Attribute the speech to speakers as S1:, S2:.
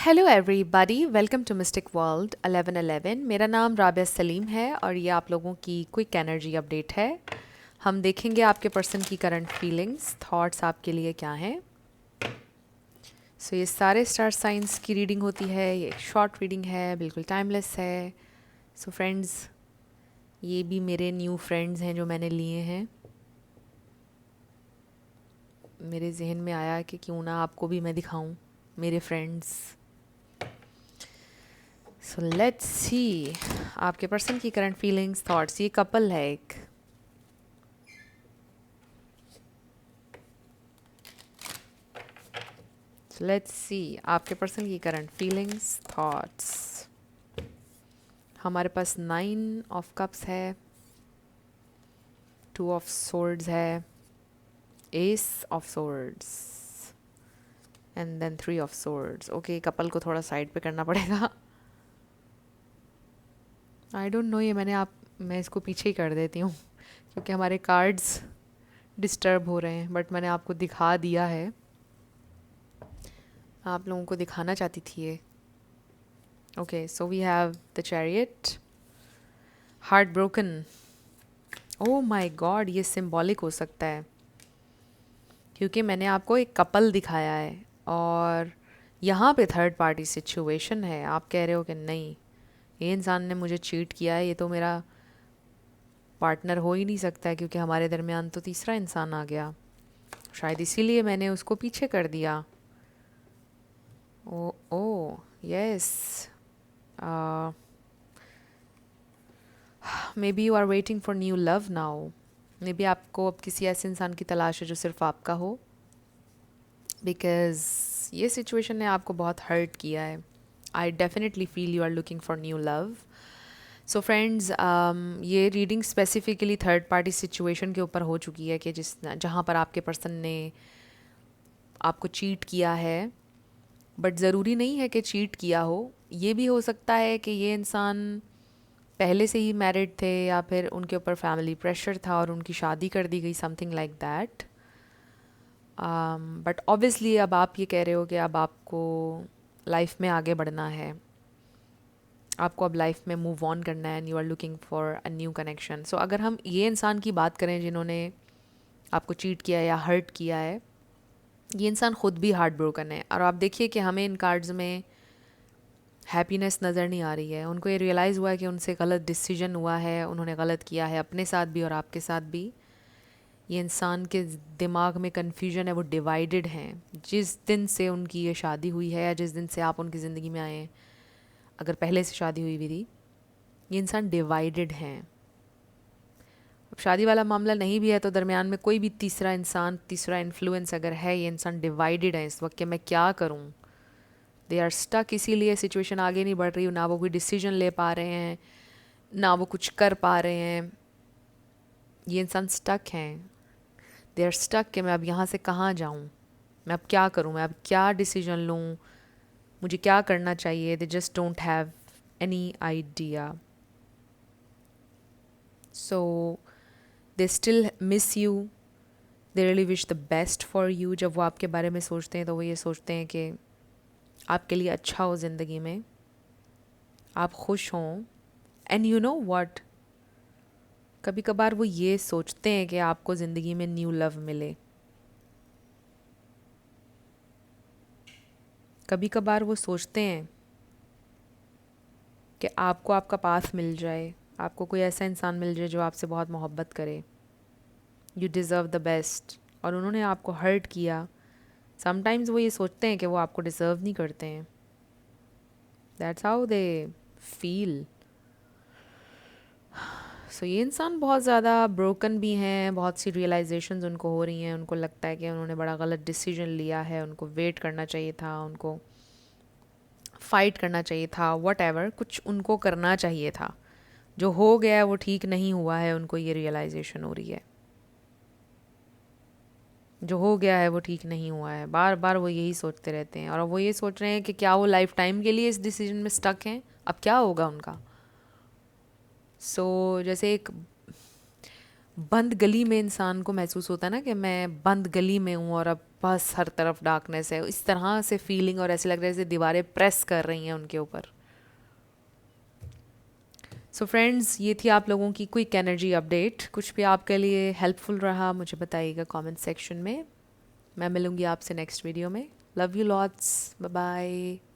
S1: Hello everybody, welcome to mystic world 1111। मेरा नाम राबिया सलीम है और ये आप लोगों की क्विक एनर्जी अपडेट है। हम देखेंगे आपके पर्सन की करंट फीलिंग्स, थॉट्स आपके लिए क्या हैं। ये सारे स्टार साइंस की रीडिंग होती है। ये एक शॉर्ट रीडिंग है, बिल्कुल टाइमलेस है। फ्रेंड्स, ये भी मेरे न्यू फ्रेंड्स हैं जो मैंने लिए हैं। मेरे जहन में आया कि क्यों ना आपको भी मैं दिखाऊं मेरे फ्रेंड्स। सो लेट्स सी आपके पर्सन की करंट फीलिंग्स, थॉट्स। ये कपल है एक। लेट्स सी आपके पर्सन की करंट फीलिंग्स, थॉट्स। हमारे पास 9 ऑफ कप्स है, 2 ऑफ सोर्ड्स है, ace of swords and then 3 of swords. Okay, couple को थोड़ा साइड पे करना पड़ेगा। आई डोंट नो, ये मैं इसको पीछे ही कर देती हूँ क्योंकि हमारे कार्ड्स डिस्टर्ब हो रहे हैं। बट मैंने आपको दिखा दिया है, आप लोगों को दिखाना चाहती थी ये। Okay, so we have the chariot, heart broken. Oh my god, ये सिंबॉलिक हो सकता है क्योंकि मैंने आपको एक कपल दिखाया है और यहाँ पे थर्ड पार्टी सिचुएशन है। आप कह रहे हो कि नहीं, ये इंसान ने मुझे चीट किया है, ये तो मेरा पार्टनर हो ही नहीं सकता है क्योंकि हमारे दरमियान तो तीसरा इंसान आ गया। शायद इसीलिए मैंने उसको पीछे कर दिया। Oh oh yes, maybe you are waiting for new love now. Maybe आपको अब किसी ऐसे इंसान की तलाश है जो सिर्फ आपका हो, बिकॉज ये सिचुएशन ने आपको बहुत हर्ट किया है। I definitely feel you are looking for new love. So friends, ये reading specifically third party situation के ऊपर हो चुकी है कि जहाँ पर आपके पर्सन ने आपको चीट किया है। बट ज़रूरी नहीं है कि चीट किया हो, ये भी हो सकता है कि ये इंसान पहले से ही मैरिड थे या फिर उनके ऊपर फैमिली प्रेशर था और उनकी शादी कर दी गई, something like that. But obviously अब आप ये कह रहे हो कि अब आपको लाइफ में आगे बढ़ना है, आपको अब लाइफ में मूव ऑन करना है and you are looking for a new connection. So अगर हम ये इंसान की बात करें जिन्होंने आपको चीट किया या हर्ट किया है, ये इंसान खुद भी हार्ट ब्रोकन है। और आप देखिए कि हमें इन कार्ड्स में हैप्पीनेस नज़र नहीं आ रही है। उनको ये रियलाइज़ हुआ है कि उनसे गलत डिसीजन हुआ है, उन्होंने गलत किया है अपने साथ भी और आपके साथ भी। ये इंसान के दिमाग में कन्फ्यूजन है, वो डिवाइडेड हैं। जिस दिन से उनकी ये शादी हुई है या जिस दिन से आप उनकी ज़िंदगी में आए हैं, अगर पहले से शादी हुई भी थी, ये इंसान डिवाइडेड हैं। अब शादी वाला मामला नहीं भी है तो दरमियान में कोई भी तीसरा इंसान, तीसरा इन्फ्लुएंस अगर है, ये इंसान डिवाइडेड है इस वक्त कि मैं क्या करूं। दे आर स्टक, इसीलिए सिचुएशन आगे नहीं बढ़ रही। ना वो कोई डिसीजन ले पा रहे हैं, ना वो कुछ कर पा रहे हैं। ये इंसान स्टक हैं। दे आर स्टक कि मैं अब यहाँ से कहाँ जाऊँ, मैं अब क्या करूँ, मैं अब क्या डिसीजन लूँ, मुझे क्या करना चाहिए। They just don't have any idea. So they still miss you, they really wish the best for you. जब वो आपके बारे में सोचते हैं तो वो ये सोचते हैं कि आपके लिए अच्छा हो ज़िंदगी में, आप खुश हों। एंड यू नो व्हाट, कभी कभार वो ये सोचते हैं कि आपको ज़िंदगी में न्यू लव मिले। कभी कभार वो सोचते हैं कि आपको आपका पास मिल जाए, आपको कोई ऐसा इंसान मिल जाए जो आपसे बहुत मोहब्बत करे। You deserve the best. और उन्होंने आपको हर्ट किया। समटाइम्स वो ये सोचते हैं कि वो आपको डिज़र्व नहीं करते हैं। That's how they feel. So ये इंसान बहुत ज़्यादा ब्रोकन भी हैं, बहुत सी रियलाइजेशंस उनको हो रही हैं। उनको लगता है कि उन्होंने बड़ा गलत डिसीजन लिया है, उनको वेट करना चाहिए था, उनको फाइट करना चाहिए था, वट एवर कुछ उनको करना चाहिए था। जो हो गया है वो ठीक नहीं हुआ है, उनको ये रियलाइजेशन हो रही है। जो हो गया है वो ठीक नहीं हुआ है, बार बार वो यही सोचते रहते हैं। और वो ये सोच रहे हैं कि क्या वो लाइफ टाइम के लिए इस डिसीजन में स्टक हैं, अब क्या होगा उनका। जैसे एक बंद गली में इंसान को महसूस होता है ना कि मैं बंद गली में हूँ और अब बस हर तरफ डार्कनेस है, इस तरह से फीलिंग, और ऐसे लग रहा है जैसे दीवारें प्रेस कर रही हैं उनके ऊपर। सो फ्रेंड्स, ये थी आप लोगों की क्विक एनर्जी अपडेट। कुछ भी आपके लिए हेल्पफुल रहा मुझे बताइएगा कमेंट सेक्शन में। मैं मिलूँगी आपसे नेक्स्ट वीडियो में। Love you lots, bye bye.